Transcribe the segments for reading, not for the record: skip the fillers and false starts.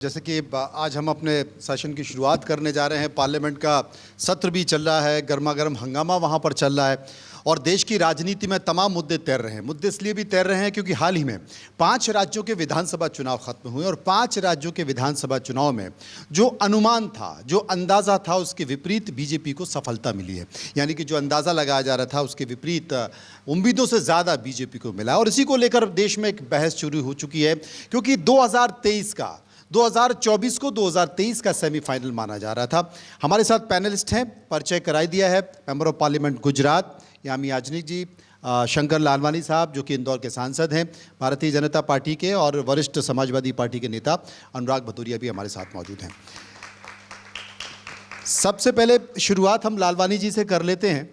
जैसे कि आज हम अपने सेशन की शुरुआत करने जा रहे हैं। पार्लियामेंट का सत्र भी चल रहा है, गर्मा गर्म हंगामा वहाँ पर चल रहा है और देश की राजनीति में तमाम मुद्दे तैर रहे हैं। मुद्दे इसलिए भी तैर रहे हैं क्योंकि हाल ही में 5 राज्यों के विधानसभा चुनाव खत्म हुए और 5 राज्यों के विधानसभा चुनाव में जो अनुमान था, जो अंदाज़ा था, उसके विपरीत बीजेपी को सफलता मिली है। यानी कि जो अंदाज़ा लगाया जा रहा था उसके विपरीत उम्मीदों से ज़्यादा बीजेपी को मिला और इसी को लेकर देश में एक बहस शुरू हो चुकी है क्योंकि 2024 को 2023 का सेमीफाइनल माना जा रहा था। हमारे साथ पैनलिस्ट हैं, परिचय कराई दिया है मेंबर ऑफ पार्लियामेंट गुजरात यामी याजनिक जी, शंकर लालवानी साहब जो कि इंदौर के सांसद हैं, भारतीय जनता पार्टी के, और वरिष्ठ समाजवादी पार्टी के नेता अनुराग भदौरिया भी हमारे साथ मौजूद हैं। सबसे पहले शुरुआत हम लालवानी जी से कर लेते हैं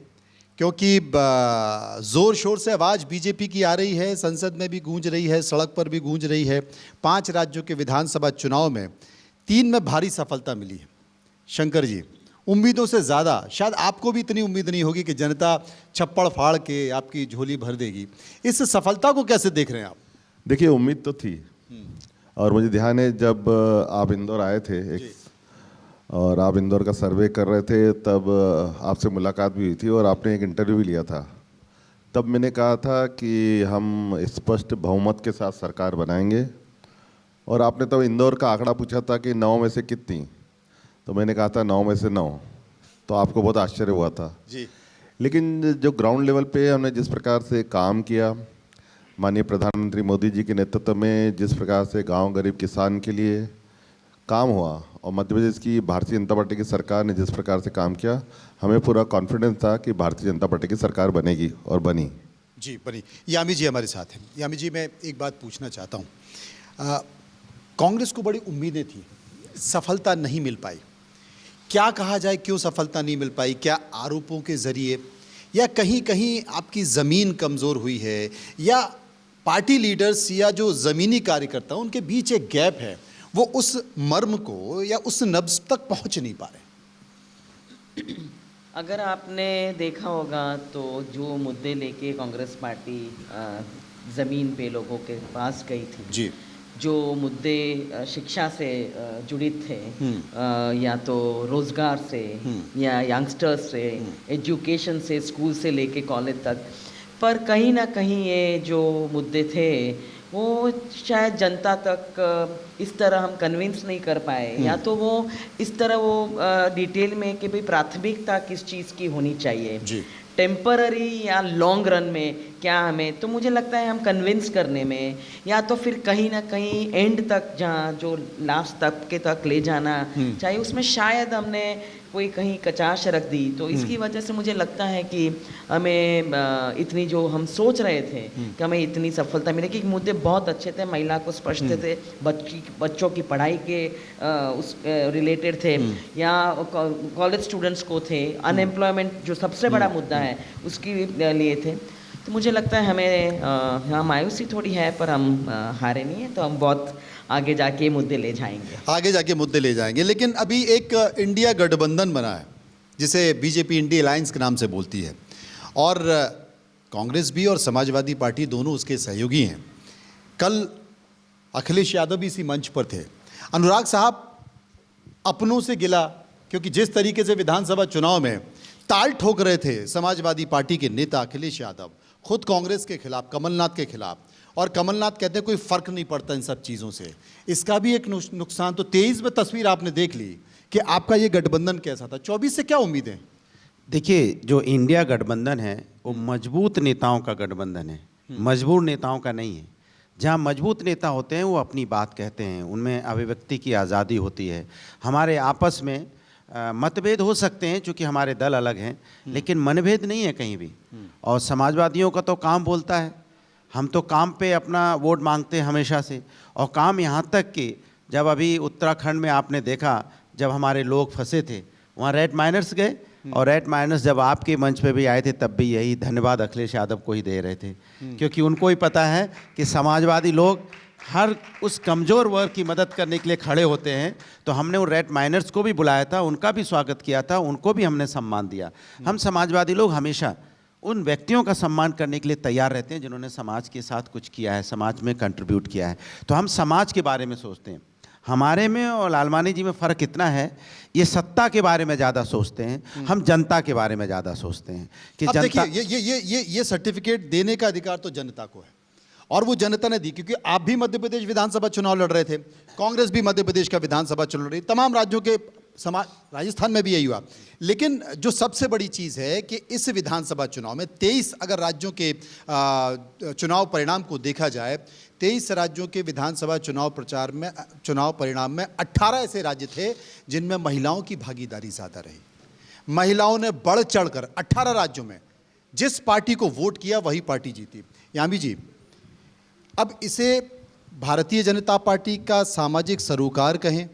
क्योंकि ज़ोर शोर से आवाज़ बीजेपी की आ रही है, संसद में भी गूंज रही है, सड़क पर भी गूंज रही है। 5 राज्यों के विधानसभा चुनाव में 3 में भारी सफलता मिली है। शंकर जी, उम्मीदों से ज़्यादा, शायद आपको भी इतनी उम्मीद नहीं होगी कि जनता छप्पड़ फाड़ के आपकी झोली भर देगी। इस सफलता को कैसे देख रहे हैं आप? देखिए, उम्मीद तो थी और मुझे ध्यान है जब आप इंदौर आए थे और आप इंदौर का सर्वे कर रहे थे, तब आपसे मुलाकात भी हुई थी और आपने एक इंटरव्यू भी लिया था। तब मैंने कहा था कि हम स्पष्ट बहुमत के साथ सरकार बनाएंगे और आपने तब इंदौर का आंकड़ा पूछा था कि 9 में से कितनी, तो मैंने कहा था 9 में से 9, तो आपको बहुत आश्चर्य हुआ था जी। लेकिन जो ग्राउंड लेवल पे हमने जिस प्रकार से काम किया, माननीय प्रधानमंत्री मोदी जी के नेतृत्व में जिस प्रकार से गाँव गरीब किसान के लिए काम हुआ और मध्य प्रदेश की भारतीय जनता पार्टी की सरकार ने जिस प्रकार से काम किया, हमें पूरा कॉन्फिडेंस था कि भारतीय जनता पार्टी की सरकार बनेगी और बनी। जी, बनी। यामी जी हमारे साथ हैं। यामी जी, मैं एक बात पूछना चाहता हूँ, कांग्रेस को बड़ी उम्मीदें थी, सफलता नहीं मिल पाई। क्या कहा जाए, क्यों सफलता नहीं मिल पाई? क्या आरोपों के ज़रिए, या कहीं कहीं आपकी ज़मीन कमज़ोर हुई है, या पार्टी लीडर्स या जो ज़मीनी कार्यकर्ता उनके बीच एक गैप है, वो उस मर्म को या उस नब्ज़ तक पहुंच नहीं पा रहे? अगर आपने देखा होगा तो जो मुद्दे लेके कांग्रेस पार्टी ज़मीन पे लोगों के पास गई थी जी, जो मुद्दे शिक्षा से जुड़ित थे, या तो रोज़गार से या यंगस्टर्स से, एजुकेशन से, स्कूल से लेके कॉलेज तक, पर कहीं ना कहीं ये जो मुद्दे थे वो शायद जनता तक इस तरह हम कन्विंस नहीं कर पाए, या तो वो इस तरह वो डिटेल में कि भाई प्राथमिकता किस चीज़ की होनी चाहिए, टेम्पररी या लॉन्ग रन में क्या हमें, तो मुझे लगता है हम कन्विंस करने में, या तो फिर कहीं ना कहीं एंड तक जहाँ जो लास्ट तबके तक ले जाना चाहिए, उसमें शायद हमने कोई कहीं कचाश रख दी। तो इसकी वजह से मुझे लगता है कि हमें इतनी जो हम सोच रहे थे कि हमें इतनी सफलता मिलेगी, कि मुद्दे बहुत अच्छे थे, महिला को स्पष्ट थे, बच्चों की पढ़ाई के उस रिलेटेड थे, या कॉलेज स्टूडेंट्स को थे, अनएम्प्लॉयमेंट जो सबसे बड़ा मुद्दा है उसके लिए थे। तो मुझे लगता है हमें यहाँ मायूसी थोड़ी है, पर हम हारे नहीं हैं, तो हम बहुत आगे जाके मुद्दे ले जाएंगे, आगे जाके मुद्दे ले जाएंगे। लेकिन अभी एक इंडिया गठबंधन बना है जिसे बीजेपी इंडिया अलायंस के नाम से बोलती है, और कांग्रेस भी और समाजवादी पार्टी दोनों उसके सहयोगी हैं। कल अखिलेश यादव भी इसी मंच पर थे। अनुराग साहब, अपनों से गिला, क्योंकि जिस तरीके से विधानसभा चुनाव में ताल ठोक रहे थे समाजवादी पार्टी के नेता अखिलेश यादव, खुद कांग्रेस के खिलाफ, कमलनाथ के खिलाफ, और कमलनाथ कहते हैं कोई फ़र्क नहीं पड़ता इन सब चीज़ों से, इसका भी एक नुकसान। तो 23 में तस्वीर आपने देख ली कि आपका ये गठबंधन कैसा था। 24 से क्या उम्मीदें? देखिए, जो इंडिया गठबंधन है वो मजबूत नेताओं का गठबंधन है, मजबूर नेताओं का नहीं है। जहाँ मजबूत नेता होते हैं वो अपनी बात कहते हैं, उनमें अभिव्यक्ति की आज़ादी होती है। हमारे आपस में मतभेद हो सकते हैं क्योंकि हमारे दल अलग हैं, लेकिन मनभेद नहीं है कहीं भी। और समाजवादियों का तो काम बोलता है, हम तो काम पे अपना वोट मांगते हैं हमेशा से। और काम यहाँ तक कि जब अभी उत्तराखंड में आपने देखा, जब हमारे लोग फंसे थे वहाँ रेड माइनर्स गए, और रेड माइनर्स जब आपके मंच पे भी आए थे तब भी यही धन्यवाद अखिलेश यादव को ही दे रहे थे, क्योंकि उनको ही पता है कि समाजवादी लोग हर उस कमज़ोर वर्ग की मदद करने के लिए खड़े होते हैं। तो हमने उन रेड माइनर्स को भी बुलाया था, उनका भी स्वागत किया था, उनको भी हमने सम्मान दिया। हम समाजवादी लोग हमेशा उन व्यक्तियों का सम्मान करने के लिए तैयार रहते हैं जिन्होंने समाज के साथ कुछ किया है, समाज में कंट्रीब्यूट किया है। तो हम समाज के बारे में सोचते हैं, हमारे में और लालवानी जी में फ़र्क इतना है, ये सत्ता के बारे में ज़्यादा सोचते हैं, हम जनता के बारे में ज़्यादा सोचते हैं कि अब जनता। देखिए ये सर्टिफिकेट देने का अधिकार तो जनता को है और वो जनता ने दी, क्योंकि आप भी मध्य प्रदेश विधानसभा चुनाव लड़ रहे थे, कांग्रेस भी मध्य प्रदेश का विधानसभा चुनाव लड़ रही, तमाम राज्यों के समाज, राजस्थान में भी यही हुआ। लेकिन जो सबसे बड़ी चीज़ है कि इस विधानसभा चुनाव में 23 अगर राज्यों के चुनाव परिणाम को देखा जाए, 23 राज्यों के विधानसभा चुनाव परिणाम में 18 ऐसे राज्य थे जिनमें महिलाओं की भागीदारी ज़्यादा रही। महिलाओं ने बढ़ चढ़कर 18 राज्यों में जिस पार्टी को वोट किया वही पार्टी जीती। यामी जी, अब इसे भारतीय जनता पार्टी का सामाजिक सरोकार कहें,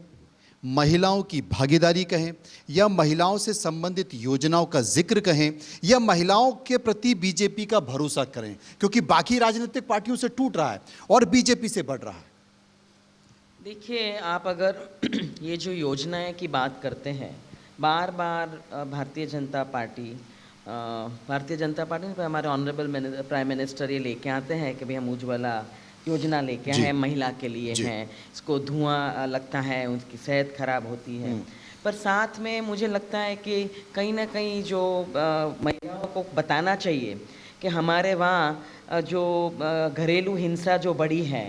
महिलाओं की भागीदारी कहें, या महिलाओं से संबंधित योजनाओं का जिक्र कहें, या महिलाओं के प्रति बीजेपी का भरोसा करें, क्योंकि बाकी राजनीतिक पार्टियों से टूट रहा है और बीजेपी से बढ़ रहा है। देखिए, आप अगर ये जो योजनाएं की बात करते हैं, बार बार भारतीय जनता पार्टी पे हमारे ऑनरेबल प्राइम मिनिस्टर ये लेके आते हैं कि भाई हम उज्ज्वला योजना लेके आए हैं, महिला के लिए हैं, इसको धुआं लगता है, उनकी सेहत खराब होती है। पर साथ में मुझे लगता है कि कहीं ना कहीं जो महिलाओं को बताना चाहिए कि हमारे वहाँ जो घरेलू हिंसा जो बढ़ी है,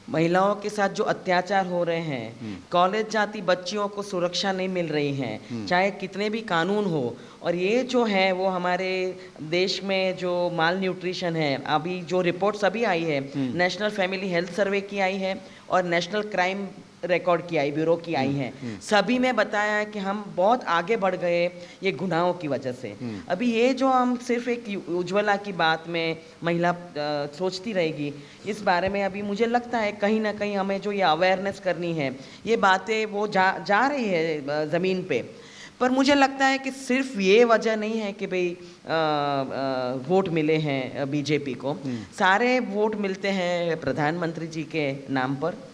महिलाओं के साथ जो अत्याचार हो रहे हैं, कॉलेज जाती बच्चियों को सुरक्षा नहीं मिल रही है, चाहे कितने भी कानून हो, और ये जो है वो हमारे देश में जो माल न्यूट्रिशन है, अभी जो रिपोर्ट्स अभी आई है, नेशनल फैमिली हेल्थ सर्वे की आई है और नेशनल क्राइम रिकॉर्ड की आई, ब्यूरो की आई है, सभी में बताया है कि हम बहुत आगे बढ़ गए ये गुनाहों की वजह से। अभी ये जो हम सिर्फ एक उज्ज्वला की बात में महिला सोचती रहेगी, इस बारे में अभी मुझे लगता है कहीं ना कहीं हमें जो ये अवेयरनेस करनी है, ये बातें वो जा रही है ज़मीन पे। पर मुझे लगता है कि सिर्फ ये वजह नहीं है कि भाई वोट मिले हैं बीजेपी को, सारे वोट मिलते हैं प्रधानमंत्री जी के नाम पर।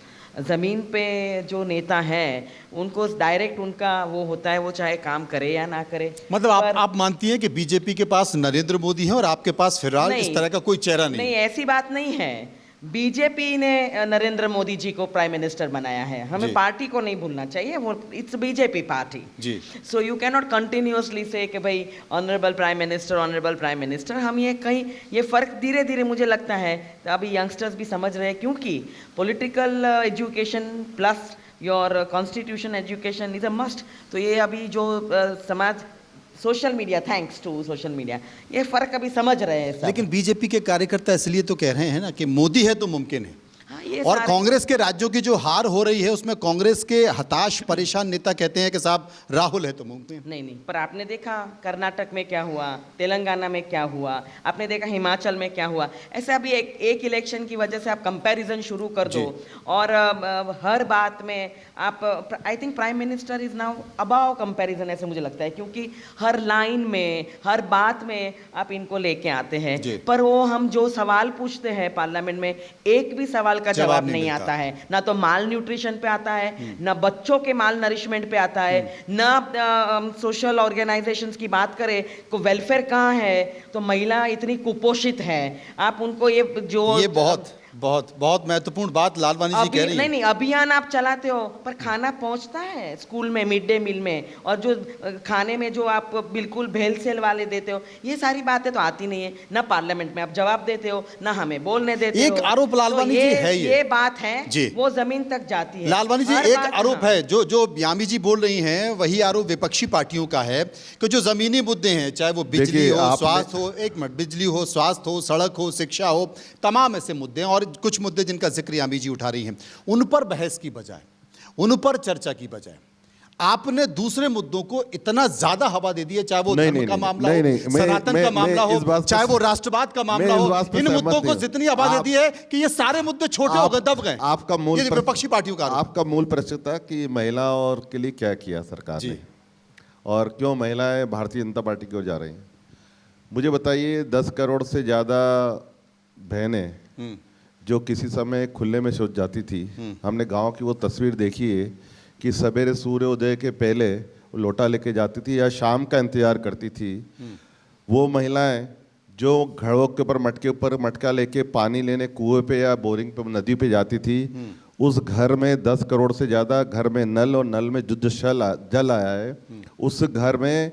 ज़मीन पे जो नेता हैं उनको डायरेक्ट उनका वो होता है, वो चाहे काम करे या ना करे। मतलब आप मानती हैं कि बीजेपी के पास नरेंद्र मोदी है और आपके पास फिलहाल इस तरह का कोई चेहरा नहीं? नहीं, ऐसी बात नहीं है। बीजेपी ने नरेंद्र मोदी जी को प्राइम मिनिस्टर बनाया है, हमें पार्टी को नहीं भूलना चाहिए, वो it's BJP party ji. So you can not continuously say कि भाई ऑनरेबल प्राइम मिनिस्टर। हम ये फ़र्क धीरे धीरे मुझे लगता है तो अभी यंगस्टर्स भी समझ रहे हैं, क्योंकि political education plus your constitution education is a must. तो ये अभी जो समाज social media, thanks to social media, ये फ़र्क अभी समझ रहे हैं सब। लेकिन बीजेपी के कार्यकर्ता इसलिए तो कह रहे हैं ना कि मोदी है तो मुमकिन है। और कांग्रेस के राज्यों की जो हार हो रही है उसमें कांग्रेस के हताश परेशान नेता कहते हैं कि साहब राहुल है तो मुमकिन। नहीं, पर आपने देखा कर्नाटक में क्या हुआ, तेलंगाना में क्या हुआ, आपने देखा हिमाचल में क्या हुआ। ऐसे अभी एक इलेक्शन की वजह से आप कंपैरिजन शुरू कर दो और हर बात में आप, I think prime minister is now above comparison, ऐसे मुझे लगता है, क्योंकि हर लाइन में हर बात में आप इनको लेके आते हैं। पर वो हम जो सवाल पूछते हैं पार्लियामेंट में, एक भी सवाल का जवाब नहीं आता है। ना तो माल न्यूट्रिशन पे आता है, ना बच्चों के माल नरिशमेंट पे आता है, ना सोशल ऑर्गेनाइजेशंस की बात करें तो वेलफेयर कहाँ है। तो महिला इतनी कुपोषित है, आप उनको ये बहुत महत्वपूर्ण बात लालवानी जी कह रही है। नहीं, अभियान आप चलाते हो पर खाना पहुंचता है स्कूल में, मिड डे मील में, और जो खाने में जो आप बिल्कुल भेलसेल वाले देते हो, ये सारी बातें तो आती नहीं है। ना पार्लियामेंट में आप जवाब देते हो, ना हमें बोलने देते हो। एक आरोप लालवानी जी है, ये बात है वो जमीन तक जाती है। लालवानी जी एक आरोप है जो यामी जी बोल रही हैं, वही आरोप विपक्षी पार्टियों का है कि जो जमीनी मुद्दे हैं, चाहे वो बिजली हो, स्वास्थ्य हो, बिजली हो, स्वास्थ्य हो, सड़क हो, शिक्षा हो, तमाम ऐसे मुद्दे हैं, और कुछ मुद्दे जिनका जिक्र यामी जी उठा रही हैं, उन पर बहस की बजाय, उन पर चर्चा की बजाय आपने दूसरे मुद्दों को इतना ज्यादा हवा दे दी है, चाहे वो धर्म का मामला हो, सनातन का मामला हो, चाहे वो राष्ट्रवाद का मामला हो। इन मुद्दों को जितनी हवा दे दी है कि ये सारे मुद्दे छोटे हो गए, दब गए। आपका मूल विपक्षी पार्टियों का आपका मूल प्रश्न था कि महिला और के लिए क्या किया सरकार ने, और क्यों महिलाएं भारतीय जनता पार्टी की ओर जा रही हैं। मुझे बताइए, 10 करोड़ से ज्यादा बहनें जो किसी समय खुले में शौच जाती थी, हमने गांव की वो तस्वीर देखी है कि सवेरे सूर्योदय के पहले लोटा लेके जाती थी या शाम का इंतजार करती थी। वो महिलाएं जो घड़ों के ऊपर मटका लेके पानी लेने कुएं पे या बोरिंग पे, नदी पे जाती थी, उस घर में 10 करोड़ से ज़्यादा घर में नल और नल में जो जल आया है, उस घर में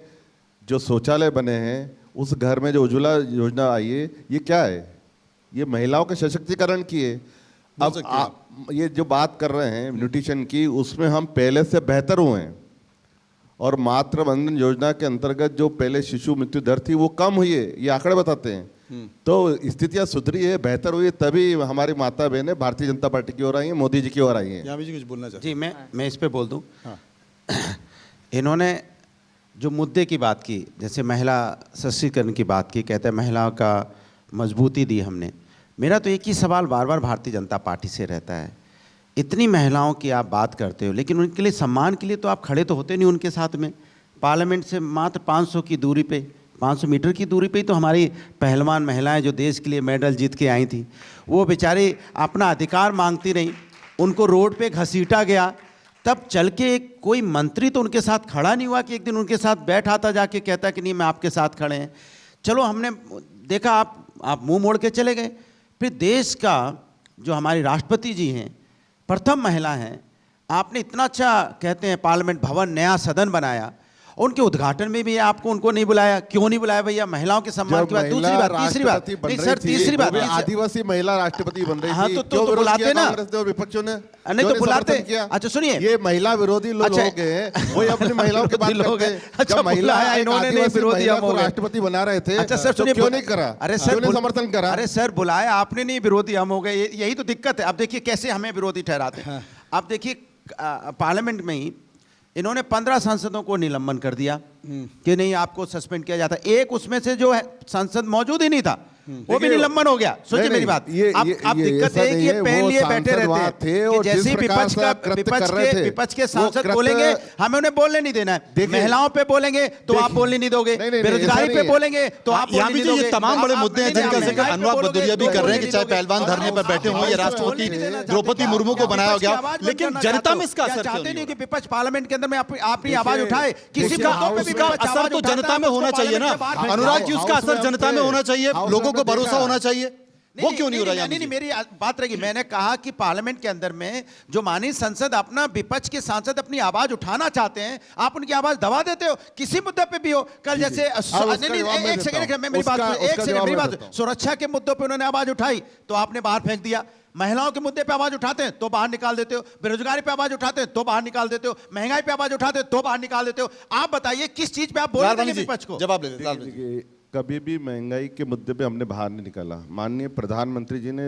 जो शौचालय बने हैं, उस घर में जो उज्ज्वला योजना आई है, ये क्या है? ये महिलाओं के सशक्तिकरण की है। अब ये जो बात कर रहे हैं न्यूट्रिशन की, उसमें हम पहले से बेहतर हुए हैं। और मातृ वंदन योजना के अंतर्गत जो पहले शिशु मृत्यु दर थी वो कम हुई है, ये आंकड़े बताते हैं। तो स्थितियां सुधरी है, बेहतर हुई है, तभी हमारी माता बहनें भारतीय जनता पार्टी की ओर आई हैं, मोदी जी की ओर आई हैं। यामी जी कुछ बोलना चाहते जी, मैं इस पे बोल दूं। इन्होंने जो मुद्दे की बात की, जैसे महिला सशक्तिकरण की बात की, कहते हैं महिलाओं का मजबूती दी हमने। मेरा तो एक ही सवाल बार बार भारतीय जनता पार्टी से रहता है, इतनी महिलाओं की आप बात करते हो, लेकिन उनके लिए सम्मान के लिए तो आप खड़े तो होते नहीं उनके साथ में। पार्लियामेंट से मात्र 500 की दूरी पे, 500 मीटर की दूरी पे ही तो हमारी पहलवान महिलाएं जो देश के लिए मेडल जीत के आई थी, वो बेचारी अपना अधिकार मांगती रहीं, उनको रोड पे घसीटा गया, तब चल के कोई मंत्री तो उनके साथ खड़ा नहीं हुआ कि एक दिन उनके साथ बैठा था जाके कहता कि नहीं मैं आपके साथ खड़े हैं। चलो हमने देखा आप मुंह मोड़ के चले गए। फिर देश का जो हमारी राष्ट्रपति जी हैं, प्रथम महिला हैं, आपने इतना अच्छा कहते हैं पार्लियामेंट भवन नया सदन बनाया, उनके उद्घाटन में भी आपको उनको नहीं बुलाया, क्यों नहीं बुलाया भैया? महिलाओं के सम्मान की बात। दूसरी बात, तीसरी बात, नहीं सर तीसरी बात, आदिवासी महिला राष्ट्रपति बन रही थी। हाँ तो बुलाते ना, विपक्षों ने नहीं तो बुलाते। अच्छा सुनिए, ये महिला विरोधी लोग हैं, वही अपनी महिलाओं की बात करते हैं। जब महिला है, इन्होंने विरोधी को राष्ट्रपति बना रहे थे, अच्छा सर सुनिए, क्यों नहीं करा? अरे सर क्यों समर्थन करा? अरे सर बुलाया आपने, नहीं विरोधी हम हो गए, यही तो दिक्कत है। अब देखिए कैसे हमें विरोधी ठहराते हैं। अब देखिए पार्लियामेंट में ही इन्होंने 15 सांसदों को निलंबन कर दिया कि नहीं आपको सस्पेंड किया जाता। एक उसमें से जो है सांसद मौजूद ही नहीं था, वो भी निलंबन हो गया। सोचिए मेरी बात। अब दिक्कत है कि ये पहन लिए बैठे रहते हैं कि जैसे विपक्ष के सांसद बोलेंगे हमें उन्हें बोलने नहीं देना है, महिलाओं पे बोलेंगे तो आप बोलने नहीं दोगे, बेरोजगारी पे बोलेंगे तो आप बोलने नहीं दोगे। ये तमाम बड़े मुद्दे हैं जिनका जिक्र अनुराग भदौरिया भी कर रहे हैं कि चाहे पहलवान धरने पर बैठे हों या राष्ट्रपति द्रौपदी मुर्मू को बनाया गया, लेकिन जनता में इसका असर चाहते नहीं कि विपक्ष पार्लियामेंट के अंदर में अपनी आवाज उठाए। किसी उसका असर तो जनता में होना चाहिए ना अनुराग जी, उसका असर जनता में होना चाहिए, लोगों को भरोसा होना चाहिए। वो क्यों नहीं हो रहा? नहीं, मेरी बात रही, मैंने कहा कि पार्लियामेंट के अंदर में जो माननीय संसद अपना विपक्ष के सांसद अपनी आवाज उठाना चाहते हैं, आप उनकी आवाज दबा देते हो किसी मुद्दे पे भी हो। कल जैसे एक सेकंड मेरी बात, सुरक्षा के मुद्दों पे उन्होंने आवाज उठाई तो आपने बाहर फेंक दिया। महिलाओं के मुद्दे पे आवाज उठाते हैं तो बाहर निकाल देते हो, बेरोजगारी पे आवाज उठाते हैं तो बाहर निकाल देते हो, महंगाई पे आवाज उठाते हैं तो बाहर निकाल देते हो। आप बताइए किस चीज पे आप बोल रहे हैं विपक्ष को? जवाब ले दीजिए। कभी भी महंगाई के मुद्दे पे हमने बाहर नहीं निकाला। माननीय प्रधानमंत्री जी ने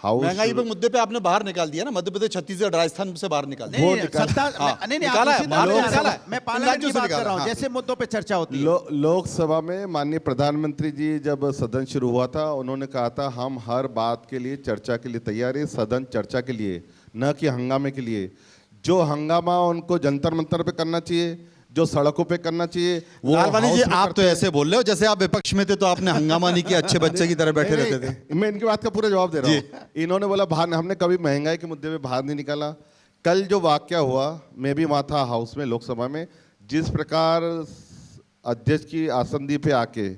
हाउस महंगाई के मुद्दे पे आपने बाहर निकाल दिया ना, मध्य प्रदेश, छत्तीसगढ़, राजस्थान से बाहर निकाल दिया। मैं पार्लियामेंट की बात कर रहा हूं, जैसे मुद्दों पे चर्चा होती है। लोकसभा में माननीय प्रधानमंत्री जी जब सदन शुरू हुआ था, उन्होंने कहा था हम हर बात के लिए चर्चा के लिए तैयार है, सदन चर्चा के लिए न कि हंगामे के लिए। जो हंगामा उनको जंतर मंतर पे करना चाहिए, जो सड़कों पे करना चाहिए। लालवानी जी आप तो ऐसे बोल रहे हो जैसे आप विपक्ष में थे तो आपने हंगामा नहीं किया, अच्छे बच्चे की तरह बैठे रहते थे। मैं इनकी बात का पूरा जवाब दे रहा हूँ। इन्होंने बोला बाहर, हमने कभी महंगाई के मुद्दे पे बाहर नहीं निकाला। कल जो वाकया हुआ, मैं भी वहाँ था हाउस में, लोकसभा में, जिस प्रकार अध्यक्ष की आसंदी पे आके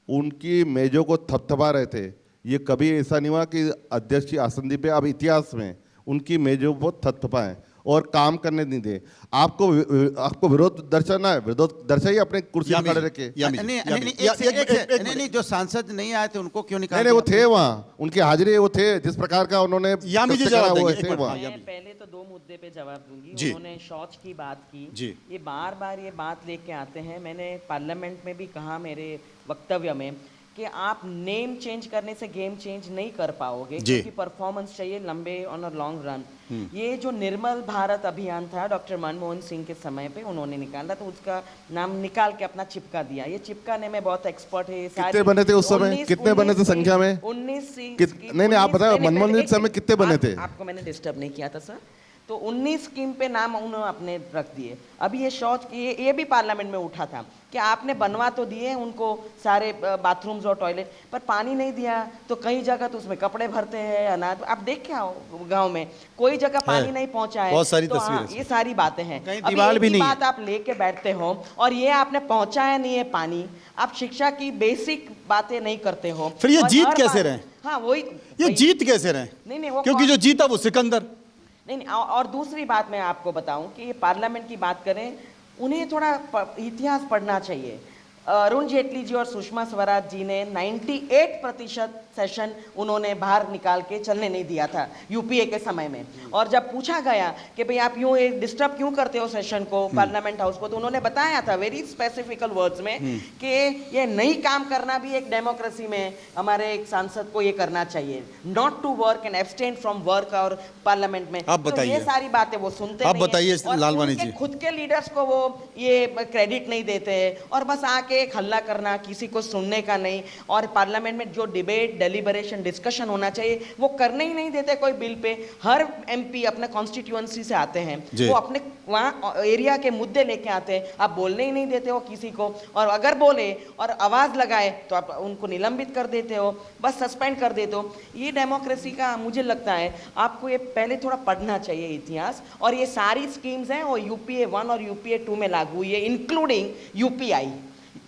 उनकी मेजों को थपथपा रहे थे, ये कभी ऐसा नहीं हुआ कि अध्यक्ष की आसंदी पे अब इतिहास में उनकी मेजों को थपथपाएं और काम करने नहीं दे। आपको विरोध दर्शाना है, विरोध दर्शाइए अपने कुर्सी में खड़े रखे। नहीं, जो सांसद नहीं आए थे उनको क्यों निकाला? नहीं, वो थे वहाँ, उनकी हाजिरी वो थे, जिस प्रकार का उन्होंने पहले तो दो मुद्दे पे जवाब दूंगी। उन्होंने शौच की बात की, ये बार बार ये बात लेके आते हैं। मैंने पार्लियामेंट में भी कहा मेरे वक्तव्य में कि आप नेम चेंज करने से गेम चेंज नहीं कर पाओगे, क्योंकि परफॉर्मेंस चाहिए लंबे ऑन अ लॉन्ग रन। ये जो निर्मल भारत अभियान था डॉक्टर मनमोहन सिंह के समय पे उन्होंने निकाला, तो उसका नाम निकाल के अपना चिपका दिया। ये चिपकाने में बहुत एक्सपर्ट है। कितने बने थे उस समय? कितने बने थे संख्या में? 19। नहीं, आप बताओ मनमोहन सिंह समय कितने बने थे? आपको मैंने डिस्टर्ब नहीं किया था सर। तो 19 स्कीम पे नाम उन्होंने अपने रख दिए। अभी ये शौच ये भी पार्लियामेंट में उठा था कि आपने बनवा तो दिए उनको सारे बाथरूम्स और टॉयलेट, पर पानी नहीं दिया। तो कई जगह तो उसमें कपड़े भरते हैं, अनाज। आप देख के आओ गांव में कोई जगह पानी नहीं पहुंचा है। बहुत सारी तो तस्वीरें, ये सारी बातें हैं। दीवार भी नहीं बात आप लेके बैठते हो और ये आपने पहुंचाया नहीं है पानी। आप शिक्षा की बेसिक बातें नहीं करते हो। फिर ये जीत कैसे रहे? हाँ वही, ये जीत कैसे रहे? नहीं, क्योंकि जो जीता वो सिकंदर, नहीं, और दूसरी बात मैं आपको बताऊं कि ये पार्लियामेंट की बात करें, उन्हें थोड़ा इतिहास पढ़ना चाहिए। अरुण जेटली जी और सुषमा स्वराज जी ने 98% सेशन उन्होंने बाहर निकाल के चलने नहीं दिया था यूपीए के समय में। और जब पूछा गया कि भाई आप यूं डिस्टर्ब क्यों करते हो सेशन को, पार्लियामेंट हाउस को, तो उन्होंने बताया था वेरी स्पेसिफिकल वर्ड्स में कि ये नहीं काम करना भी एक डेमोक्रेसी में हमारे एक सांसद को ये करना चाहिए, not to work and abstain from work और पार्लियामेंट में। आप तो बताइए, ये सारी बातें वो सुनते आप नहीं हैं। बताइए और लालवानी उनके जी। खुद के लीडर्स को वो ये क्रेडिट नहीं देते और बस आके एक हल्ला करना, किसी को सुनने का नहीं, और पार्लियामेंट में जो डिबेट, डेलिबरेशन, डिस्कशन होना चाहिए वो करने ही नहीं देते कोई बिल पे। हर एमपी अपने कॉन्स्टिट्यूएंसी से आते हैं, वो अपने वहाँ एरिया के मुद्दे लेके आते हैं, आप बोलने ही नहीं देते हो किसी को, और अगर बोले और आवाज लगाए तो आप उनको निलंबित कर देते हो, बस सस्पेंड कर देते हो। ये डेमोक्रेसी का मुझे लगता है आपको ये पहले थोड़ा पढ़ना चाहिए इतिहास। और ये सारी स्कीम्स हैं वो यूपीए 1 और यूपीए 2 में लागू हुई है, including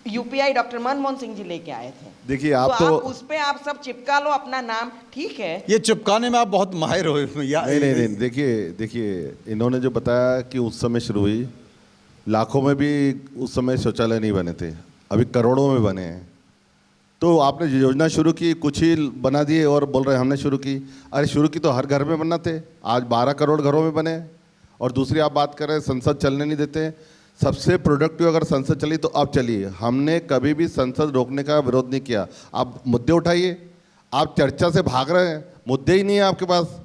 UPI doctor Manmohan Singh ji लेके आए थे। देखिए आप तो आप उस पे आप सब चिपका लो अपना नाम, ठीक है। ये चिपकाने में आप बहुत माहिर हो नहीं, देखिए इन्होंने जो बताया कि उस समय शुरू हुई, लाखों में भी उस समय शौचालय नहीं बने थे, अभी करोड़ों में बने हैं। तो आपने योजना शुरू की, कुछ ही बना दिए और बोल रहे हैं हमने शुरू की। अरे शुरू की तो हर घर में बनना थे, आज 12 करोड़ घरों में बने। और दूसरी आप बात कर रहे हैं संसद चलने नहीं देते। सबसे प्रोडक्टिव अगर संसद चली तो अब चलिए, हमने कभी भी संसद रोकने का विरोध नहीं किया। आप मुद्दे उठाइए, आप चर्चा से भाग रहे हैं, मुद्दे ही नहीं है आपके पास,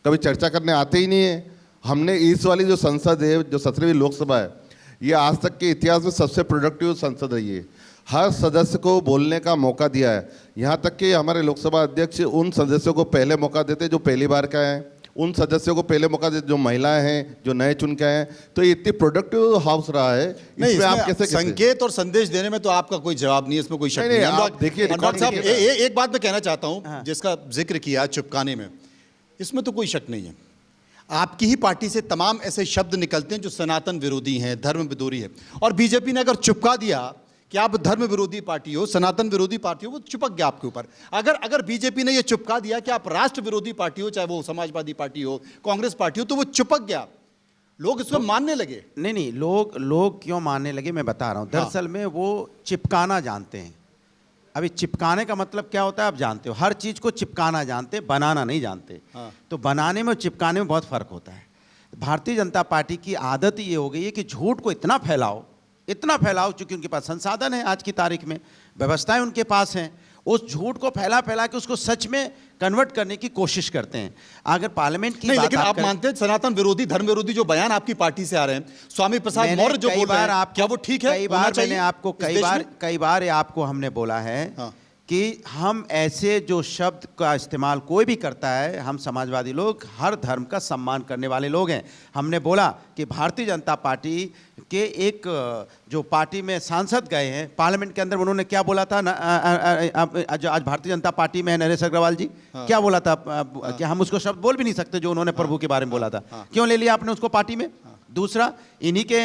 कभी चर्चा करने आते ही नहीं है। हमने इस वाली जो संसद है, जो 17वीं लोकसभा है, ये आज तक के इतिहास में सबसे प्रोडक्टिव संसद रही है। हर सदस्य को बोलने का मौका दिया है, यहाँ तक कि हमारे लोकसभा अध्यक्ष उन सदस्यों को पहले मौका देते जो पहली बार का है, उन सदस्यों को पहले मौका देते जो महिलाएं हैं, जो नए चुन के आए हैं। तो ये इतनी प्रोडक्टिव हाउस रहा है। नहीं, इसमें आप इसमें कैसे संकेत और संदेश देने में तो आपका कोई जवाब नहीं है, इसमें कोई शक नहीं है। आप देखिए अनुराग साहब, एक बात मैं कहना चाहता हूं, जिसका जिक्र किया चिपकाने में, इसमें तो कोई शक नहीं है। आपकी ही पार्टी से तमाम ऐसे शब्द निकलते हैं जो सनातन विरोधी हैं, धर्म विरोधी है, और बीजेपी ने अगर चिपका दिया कि आप धर्म विरोधी पार्टी हो, सनातन विरोधी पार्टी हो, वो चिपक गया आपके ऊपर। अगर बीजेपी ने ये चिपका दिया कि आप राष्ट्र विरोधी पार्टी हो, चाहे वो समाजवादी पार्टी हो, कांग्रेस पार्टी हो, तो वो चिपक गया, लोग इसको मानने लगे। नहीं, लोग क्यों मानने लगे मैं बता रहा हूँ। दरअसल में वो चिपकाना जानते हैं। अभी चिपकाने का मतलब क्या होता है आप जानते हो, हर चीज़ को चिपकाना जानते, बनाना नहीं जानते। तो बनाने में और चिपकाने में बहुत फ़र्क होता है। भारतीय जनता पार्टी की आदत ये हो गई है कि झूठ को इतना फैलाओ, चूंकि उनके पास संसाधन है, आज की तारीख में व्यवस्थाएं उनके पास हैं, उस झूठ को फैला के उसको सच में कन्वर्ट करने की कोशिश करते हैं। अगर पार्लियामेंट की नहीं, बात लेकिन आप मानते हैं सनातन विरोधी, धर्म विरोधी जो बयान आपकी पार्टी से आ रहे हैं, स्वामी प्रसाद मौर्य जो बोल रहे हैं, क्या वो ठीक है? कई बार मैंने आपको कई बार आपको हमने बोला है कि हम ऐसे जो शब्द का इस्तेमाल कोई भी करता है, हम समाजवादी लोग हर धर्म का सम्मान करने वाले लोग हैं। हमने बोला कि भारतीय जनता पार्टी के एक जो पार्टी में सांसद गए हैं पार्लियामेंट के अंदर, उन्होंने क्या बोला था आज भारतीय जनता पार्टी में है नरेश अग्रवाल जी, क्या बोला था कि हम उसको शब्द बोल भी नहीं सकते जो उन्होंने प्रभु के बारे में बोला था। क्यों ले लिया आपने उसको पार्टी में? दूसरा, इन्हीं के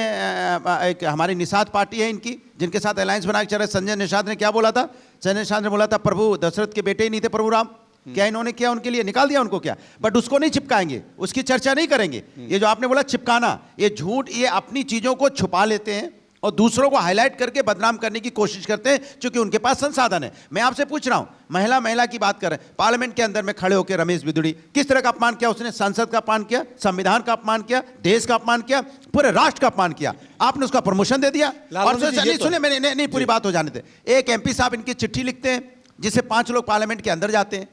एक हमारी निषाद पार्टी है इनकी, जिनके साथ अलायंस बना के चल रहे संजय निषाद ने क्या बोला था? संजय निषाद ने बोला था प्रभु दशरथ के बेटे ही नहीं थे प्रभु राम। क्या इन्होंने किया उनके लिए? निकाल दिया उनको क्या? बट उसको नहीं चिपकाएंगे, उसकी चर्चा नहीं करेंगे। ये जो आपने बोला चिपकाना, ये झूठ, ये अपनी चीजों को छुपा लेते हैं और दूसरों को हाईलाइट करके बदनाम करने की कोशिश करते हैं, क्योंकि उनके पास संसाधन है। मैं आपसे पूछ रहा हूं, महिला की बात कर रहे हैं, पार्लियामेंट के अंदर में खड़े होकर रमेश बिदुड़ी किस तरह का अपमान किया उसने? संसद का अपमान किया, संविधान का अपमान किया, देश का अपमान किया, पूरे राष्ट्र का अपमान किया। आपने उसका प्रमोशन दे दिया। और सुने मैंने नहीं पूरी बात हो जाने दे। एक एमपी साहब इनकी चिट्ठी लिखते हैं जिसे 5 लोग पार्लियामेंट के अंदर जाते हैं,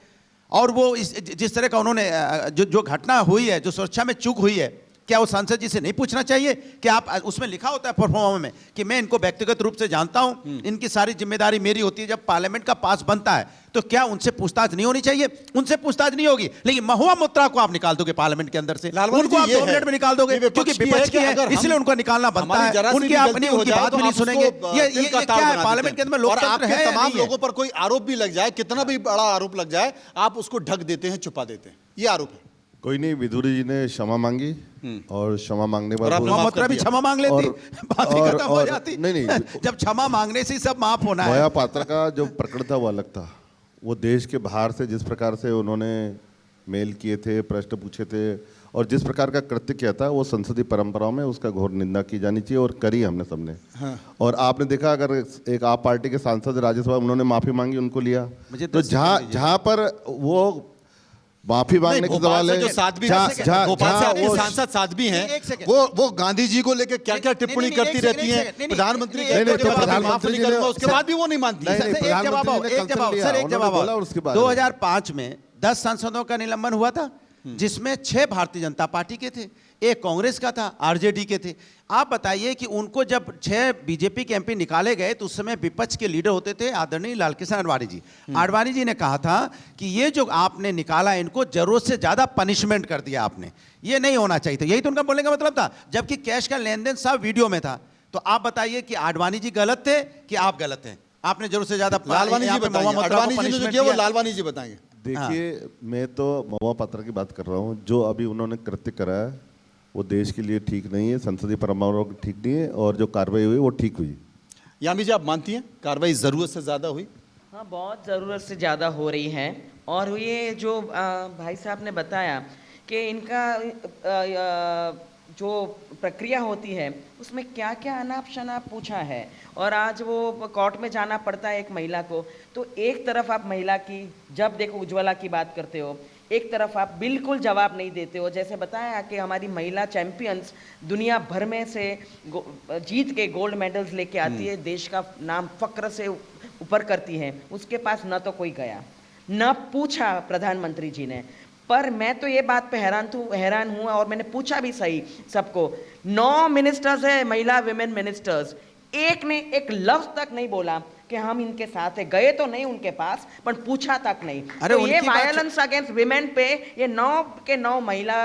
और वो जिस तरह का उन्होंने जो घटना हुई है, जो सुरक्षा में चूक हुई है, क्या वो सांसद जी से नहीं पूछना चाहिए कि आप, उसमें लिखा होता है परफॉर्मा में कि मैं इनको व्यक्तिगत रूप से जानता हूं, इनकी सारी जिम्मेदारी मेरी होती है, जब पार्लियामेंट का पास बनता है तो क्या उनसे पूछताछ नहीं होनी चाहिए? उनसे पूछताछ नहीं होगी, लेकिन महुआ मोत्रा को आप निकाल दोगे पार्लियामेंट के अंदर से, उनको आप 2 मिनट में निकाल दोगे क्योंकि विपक्ष की है, इसलिए उनको निकालना बनता है। उनकी बात भी नहीं सुनेंगे। ये क्या है पार्लियामेंट के अंदर में लोकतंत्र है? तमाम लोगों पर कोई आरोप भी लग जाए, कितना भी बड़ा आरोप लग जाए, आप उसको ढक देते हैं, छुपा देते हैं, ये आरोप है। कोई नहीं, विदुरी जी ने क्षमा मांगी और क्षमा मांगने पर महुआ भी क्षमा मांग लेती, बात खत्म हो जाती। नहीं जब क्षमा मांगने से सब माफ होना है। मोया पात्रा का जो प्रकरण था वो अलग था। वो देश के बाहर से जिस प्रकार से उन्होंने मेल किए थे, प्रश्न पूछे थे और जिस प्रकार का कृत्य किया था वो संसदीय परंपराओं में उसका घोर निंदा की जानी चाहिए और करी हमने सबने। हाँ। और आपने देखा अगर एक आप पार्टी के सांसद राज्यसभा उन्होंने माफी मांगी, उनको लिया, मुझे तो जहां पर वो माफी मांगने की सवाल है, जो साध्वी भोपाल से आपके सांसद साध्वी हैं, वो गांधी जी को लेकर क्या क्या टिप्पणी करती रहती हैं, प्रधानमंत्री प्रधानमंत्री उसके बाद भी वो नहीं मानती। एक जवाब, उसके बाद 2005 में 10 सांसदों का निलंबन हुआ था, जिसमें 6 भारतीय जनता पार्टी के थे, 1 कांग्रेस का था, आरजेडी के थे। आप बताइए कि उनको जब 6 बीजेपी के एमपी निकाले गए तो उस समय विपक्ष के लीडर होते थे आदरणीय लालकृष्ण आडवाणी जी। आडवाणी जी ने कहा था कि ये जो आपने निकाला, इनको जरूरत से ज्यादा पनिशमेंट कर दिया आपने, ये नहीं होना चाहिए था। यही तो उनका बोलने का मतलब था, जबकि कैश का लेन देन सब वीडियो में था। तो आप बताइए कि आडवाणी जी गलत थे कि आप गलत हैं? आपने जरूरत से ज्यादा लालवानी जी बताएंगे, आडवाणी जी ने जो किया वो लालवानी जी बताएंगे। देखिए, मैं तो महुआ पात्रा की बात कर रहा हूँ। जो अभी उन्होंने कृत्य करा है वो देश के लिए ठीक नहीं है, संसदीय परंपराओं की ठीक नहीं है, और जो कार्रवाई हुई वो ठीक हुई। यामी जी, आप मानती हैं कार्रवाई जरूरत से ज्यादा हुई? हाँ, बहुत ज़रूरत से ज़्यादा हो रही है। और ये जो भाई साहब ने बताया कि इनका जो प्रक्रिया होती है उसमें क्या क्या अनाप शनाप पूछा है, और आज वो कोर्ट में जाना पड़ता है एक महिला को। तो एक तरफ आप महिला की, जब देखो उज्ज्वला की बात करते हो, एक तरफ आप बिल्कुल जवाब नहीं देते हो। जैसे बताया कि हमारी महिला चैंपियंस दुनिया भर में से जीत के गोल्ड मेडल्स लेके आती है, देश का नाम फक्र से ऊपर करती है, उसके पास न तो कोई गया न पूछा प्रधानमंत्री जी ने। पर मैं तो ये बात पे हैरान हूँ, और मैंने पूछा भी सही सबको। 9 मिनिस्टर्स है, महिला विमेन मिनिस्टर्स, एक ने एक लफ्ज तक नहीं बोला कि हम इनके साथ है। गए तो नहीं उनके पास, पर पूछा तक नहीं। अरे तो ये वायलेंस अगेंस्ट विमेन पे ये 9 के 9 महिला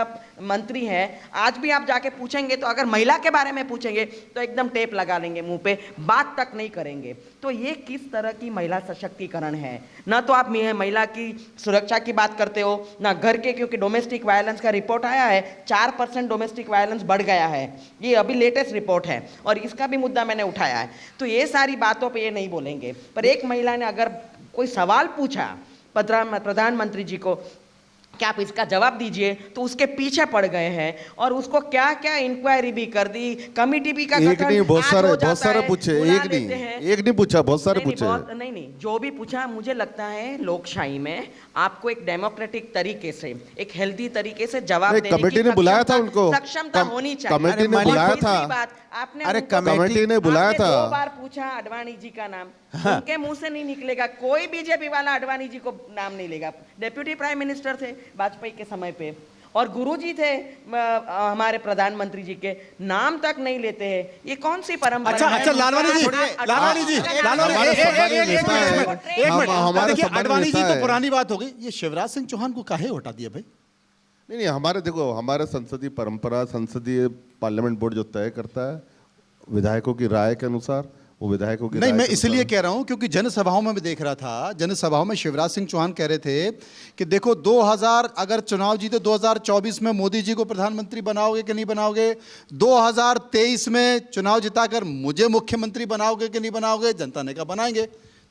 मंत्री हैं। आज भी आप जाके पूछेंगे तो अगर महिला के बारे में पूछेंगे तो एकदम टेप लगा लेंगे मुंह पे, बात तक नहीं करेंगे। तो ये किस तरह की महिला सशक्तिकरण है? ना तो आप महिला की सुरक्षा की बात करते हो, ना घर के, क्योंकि डोमेस्टिक वायलेंस का रिपोर्ट आया है, 4% डोमेस्टिक वायलेंस बढ़ गया है। ये अभी लेटेस्ट रिपोर्ट है और इसका भी मुद्दा मैंने उठाया है। तो ये सारी बातों पर ये नहीं बोलेंगे। पर एक महिला ने अगर कोई सवाल पूछा प्रधानमंत्री जी को कि आप इसका जवाब दीजिए, तो उसके पीछे पड़ गए हैं और उसको क्या क्या इंक्वायरी भी कर दी, कमेटी भी का एक नहीं, बहुत सारे पूछे, एक नहीं पूछा, बहुत सारे पूछे। नहीं, जो भी पूछा, मुझे लगता है लोकशाही में आपको एक डेमोक्रेटिक तरीके से, एक हेल्दी तरीके से जवाब देने की कमेटी ने बुलाया था उनको, सक्षमता होनी चाहिए। कमेटी ने बुलाया था, आपने, अरे कमेटी ने बुलाया था, 2 बार पूछा आडवाणी जी का नाम, उनके मुंह से नहीं निकलेगा। कोई बीजेपी वाला आडवाणी जी को नाम नहीं लेगा। डेप्यूटी प्राइम मिनिस्टर थे वाजपेयी के समय पे, और गुरुजी थे हमारे प्रधानमंत्री जी के, नाम तक नहीं लेते हैं। ये कौन सी परंपरा? अच्छा, लालवानी जी, देखिए, आडवाणी जी तो पुरानी बात हो गई, ये शिवराज सिंह चौहान को काहे हटा दिया भाई? नहीं, हमारे देखो, हमारे संसदीय परंपरा, संसदीय पार्लियामेंट बोर्ड जो तय करता है विधायकों की राय के अनुसार, वो विधायकों की नहीं, मैं इसलिए कह रहा हूं क्योंकि जनसभाओं में भी देख रहा था, जनसभाओं में शिवराज सिंह चौहान कह रहे थे कि देखो 2000 अगर चुनाव जीते 2024 में मोदी जी को प्रधानमंत्री बनाओगे कि नहीं बनाओगे, 2023 में चुनाव जिताकर मुझे मुख्यमंत्री बनाओगे कि नहीं बनाओगे? जनता ने कहा बनाएंगे।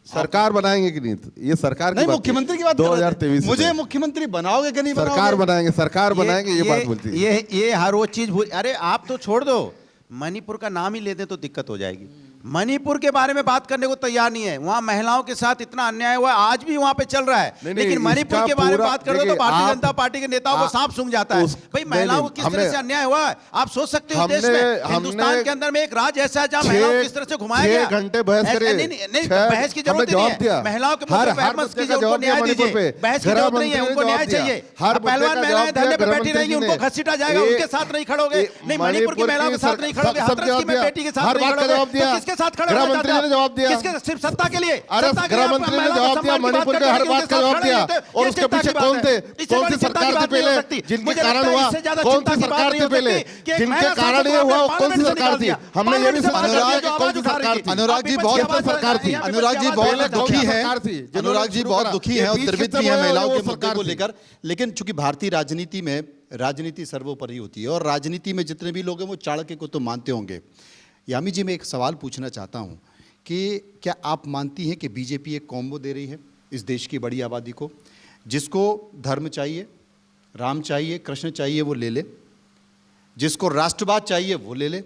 सरकार बनाएंगे कि नहीं? ये सरकार नहीं, मुख्यमंत्री की बात 2023 मुझे मुख्यमंत्री बनाओगे कि नहीं? सरकार बनाएंगे, ये बात बोलती है। ये हर वो चीज अरे आप तो छोड़ दो, मणिपुर का नाम ही ले दे तो दिक्कत हो जाएगी। मणिपुर के बारे में बात करने को तैयार नहीं है। वहां महिलाओं के साथ इतना अन्याय हुआ है, आज भी वहां पे चल रहा है। लेकिन मणिपुर के बारे में बात करो तो भारतीय जनता पार्टी के नेताओं को सांप सूंघ जाता है। भाई महिलाओं को किस तरह से अन्याय हुआ है आप सोच सकते हो। देश में, हिंदुस्तान के अंदर में एक राज्य ऐसा है जहां महिलाओं को किस तरह से घुमाया गया। 6 घंटे बहस करे, नहीं, बहस की जरूरत नहीं है। महिलाओं के मुद्दे पर बहस कीजिए, उनको न्याय दीजिए। बहस की जरूरत नहीं है, उनको न्याय चाहिए। हर पहलवान महिलाएं धरने पे बैठी रहेंगी, उनको घसीटा जाएगा, उनके साथ नहीं खड़ोगे। नहीं, मणिपुर की महिलाओं के साथ नहीं खड़ोगे, हाथरस की बेटी के साथ नहीं खड़ोगे, तो किसके साथ खड़े होगे? ने जवाब दिया, किसके? सिर्फ सत्ता के लिए? अरे गृह मंत्री ने जवाब दिया, मणिपुर के हर बात का जवाब दिया। और उसके पीछे कौन थे? कौन सी सरकार थी पहले जिनके कारण हुआ? कौन सी सरकार थी पहले जिनके कारण ये हुआ? कौन सी सरकार थी? हमने ये भी समझा कि कौन सी सरकार थी। अनुराग जी बहुत सरकार थी। अनुराग जी बहुत दुखी है, अनुराग जी बहुत दुखी है और द्रवित भी है महिलाओं के मुद्दे को लेकर। लेकिन चूंकि भारतीय राजनीति में राजनीति सर्वोपरि होती है और राजनीति में जितने भी लोग हैं वो चाणक्य को तो मानते होंगे। यामी जी, मैं एक सवाल पूछना चाहता हूं कि क्या आप मानती हैं कि बीजेपी एक कॉम्बो दे रही है इस देश की बड़ी आबादी को, जिसको धर्म चाहिए, राम चाहिए, कृष्ण चाहिए वो ले ले, जिसको राष्ट्रवाद चाहिए वो ले ले।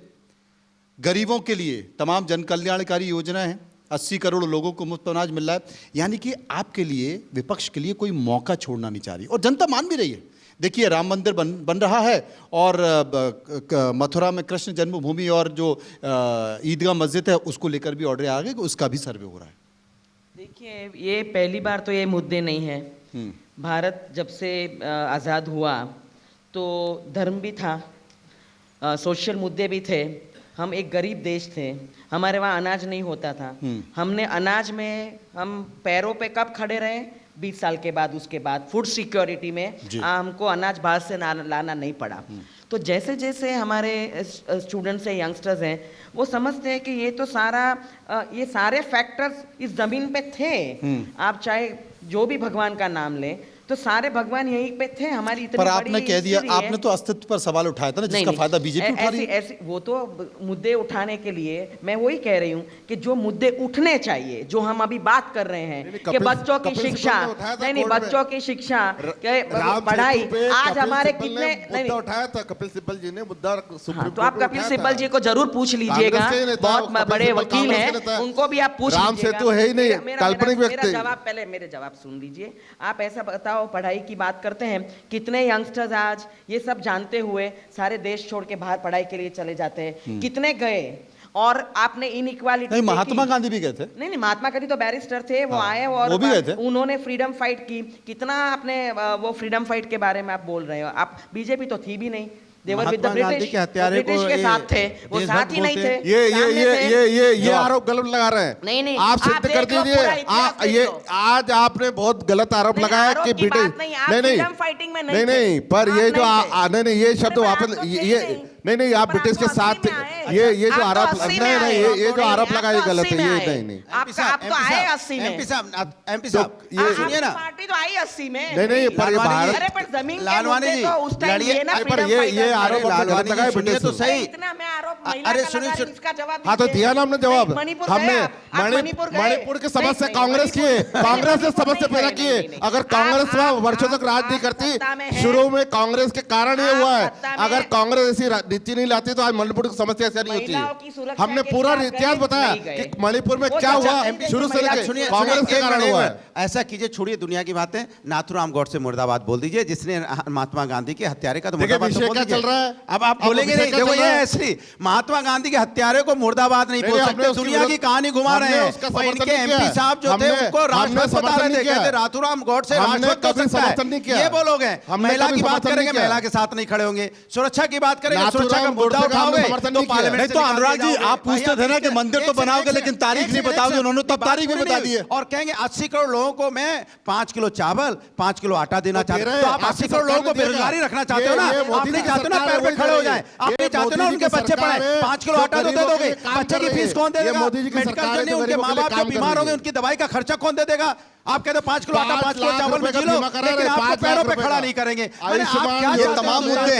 गरीबों के लिए तमाम जन कल्याणकारी योजनाएं हैं, 80 करोड़ लोगों को मुफ्त अनाज मिल रहा है। यानी कि आपके लिए, विपक्ष के लिए कोई मौका छोड़ना नहीं चाह रही, और जनता मान भी रही है। देखिए राम मंदिर बन रहा है, और मथुरा में कृष्ण जन्मभूमि और जो ईदगाह मस्जिद है उसको लेकर भी ऑर्डर आ गए कि उसका भी सर्वे हो रहा है। देखिए ये पहली बार तो ये मुद्दे नहीं है। भारत जब से आज़ाद हुआ तो धर्म भी था, सोशल मुद्दे भी थे। हम एक गरीब देश थे, हमारे वहाँ अनाज नहीं होता था। हमने अनाज में हम पैरों पे कब खड़े रहे? 20 साल के बाद, उसके बाद फूड सिक्योरिटी में हमको अनाज बाहर से लाना नहीं पड़ा। तो जैसे जैसे हमारे स्टूडेंट्स हैं, यंगस्टर्स हैं, वो समझते हैं कि ये सारे फैक्टर्स इस ज़मीन पे थे। आप चाहे जो भी भगवान का नाम लें, तो सारे भगवान यहीं पे थे। हमारी इतनी पर आपने कह दिया, आपने तो अस्तित्व पर सवाल उठाया था ना, जिसका फायदा बीजेपी उठा रही है। ऐसे वो तो मुद्दे उठाने के लिए मैं वही कह रही हूँ कि जो मुद्दे उठने चाहिए, जो हम अभी बात कर रहे हैं कि बच्चों की शिक्षा, नहीं बच्चों की शिक्षा, पढ़ाई, आज हमारे कितने नहीं उठाया था कपिल सिब्बल जी ने मुद्दा। तो आप कपिल सिब्बल जी को जरूर पूछ लीजिएगा, बहुत बड़े वकील हैं, उनको भी आप पूछ लीजिएगा। तो है ही नहीं, काल्पनिक व्यक्ति। पहले मेरे जवाब सुन लीजिए। आप ऐसा बताओ, पढ़ाई की बात करते हैं, कितने यंगस्टर्स आज ये सब जानते हुए सारे देश छोड़ के बाहर पढ़ाई के लिए चले जाते हैं? कितने गए? और आपने इनइक्वालिटी नहीं, महात्मा गांधी भी गए थे। नहीं, महात्मा गांधी तो बैरिस्टर थे, वो आए और वो भी गए थे। उन्होंने फ्रीडम फाइट की। कितना आपने वो फ्रीडम फाइट के बारे में आप बोल रहे हो? आप बीजेपी तो थी भी नहीं, महात्मा गांधी के हत्यारे को के साथ थे, वो साथ ही नहीं थे। ये आरोप गलत लगा रहे हैं। नहीं, आप सिद्ध कर दीजिए। ये आज आपने बहुत गलत आरोप लगाया कि नहीं, पर ये जो नहीं ये शब्द वापस, ये नहीं आप ब्रिटिश के साथ, ये जो आरोप, नहीं ये जो आरोप लगा ये गलत है। ये नहीं आप तो आए 80 में। एमपी साहब ये सुनिए ना, पार्टी तो आई 80 में। नहीं पर ये भारत, अरे पर जमीन लालवानी जी, उस टाइम ये ना ये आरोप गलत लगाए ब्रिटिश तो सही। इतना मैं आरोप अरे सुनिए, इसका जवाब हाँ तो दिया ना हमने जवाब। हमने मणिपुर मणिपुर की समस्या कांग्रेस की है, कांग्रेस ने समस्या पैदा की है। अगर कांग्रेस वर्षों तक राज नहीं करती, शुरू में कांग्रेस के कारण ये हुआ है। अगर कांग्रेस ऐसी नीति नहीं लाती तो आज मणिपुर की समस्या ऐसा नहीं होती। हमने पूरा इतिहास बताया कि मणिपुर में क्या हुआ, शुरू से लेकर कांग्रेस के कारण हुआ है। ऐसा कीजिए, छोड़िए दुनिया की बातें, नाथूराम गौडसे मुर्दाबाद बोल दीजिए, जिसने महात्मा गांधी के हत्यारे का तो मुर्दाबाद तो बोल चल रहा है। अब आप बोलेंगे नहीं, देखो ये ऐसी महात्मा गांधी के हत्यारे को मुर्दाबाद नहीं बोल सकते, दुनिया की कहानी घुमा रहे हैं। इनके एमपी साहब जो थे उनको राष्ट्रपति बता रहे थे, कहते नाथूराम गौडसे राष्ट्रपति हो सकता है। ये बोलोगे, महिला की बात करेंगे, महिला के साथ नहीं खड़े होंगे, सुरक्षा की बात करेंगे, सुरक्षा का मुद्दा उठाओगे तो पार्लियामेंट। तो अनुराग जी, आप पूछते थे ना कि मंदिर तो बनाओगे लेकिन तारीख नहीं बताओगे, उन्होंने तब तारीख भी बता दी है। और कहेंगे 80 करोड़ लोगों को मैं 5 किलो चावल, 5 किलो आटा देना चाहते हो। तो आप 80 करोड़ लोगों को बेरोजगारी रखना चाहते हो ना? आप नहीं चाहते ना पैर पे खड़े हो जाए, आप नहीं चाहते ना उनके बच्चे पढ़े। 5 किलो आटा तो दे दोगे, बच्चे की फीस कौन दे देगा? मेडिकल जर्नी, उनके माँ बाप जो बीमार हो गए उनकी दवाई का खर्चा कौन दे देगा? आप कहते 5 किलो आटा 5 किलो चावल में जी लो, लेकिन आपको पैरों पे खड़ा नहीं करेंगे। ये तमाम मुद्दे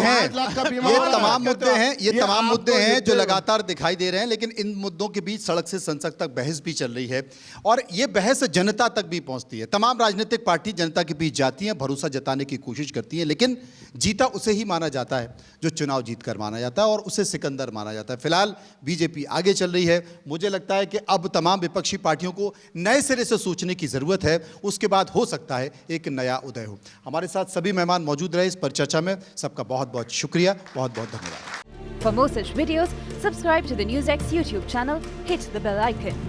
हैं, ये तमाम मुद्दे हैं जो लगातार दिखाई दे रहे हैं, लेकिन इन मुद्दों के बीच सड़क से संसद तक बहस भी चल रही है, और ये बहस जनता तक भी पहुंचती है। तमाम राजनीतिक पार्टी जनता के बीच जाती हैं, भरोसा जताने की कोशिश करती हैं, लेकिन जीता उसे ही माना जाता है जो चुनाव जीत कर माना जाता है, और उसे सिकंदर माना जाता है। फिलहाल बीजेपी आगे चल रही है। मुझे लगता है कि अब तमाम विपक्षी पार्टियों को नए सिरे से सोचने की जरूरत है, उसके बाद हो सकता है एक नया उदय हो। हमारे साथ सभी मेहमान मौजूद रहे इस पर चर्चा में, सबका बहुत बहुत शुक्रिया, बहुत बहुत धन्यवाद। For more such videos, subscribe to the NewsX YouTube channel, hit the bell icon.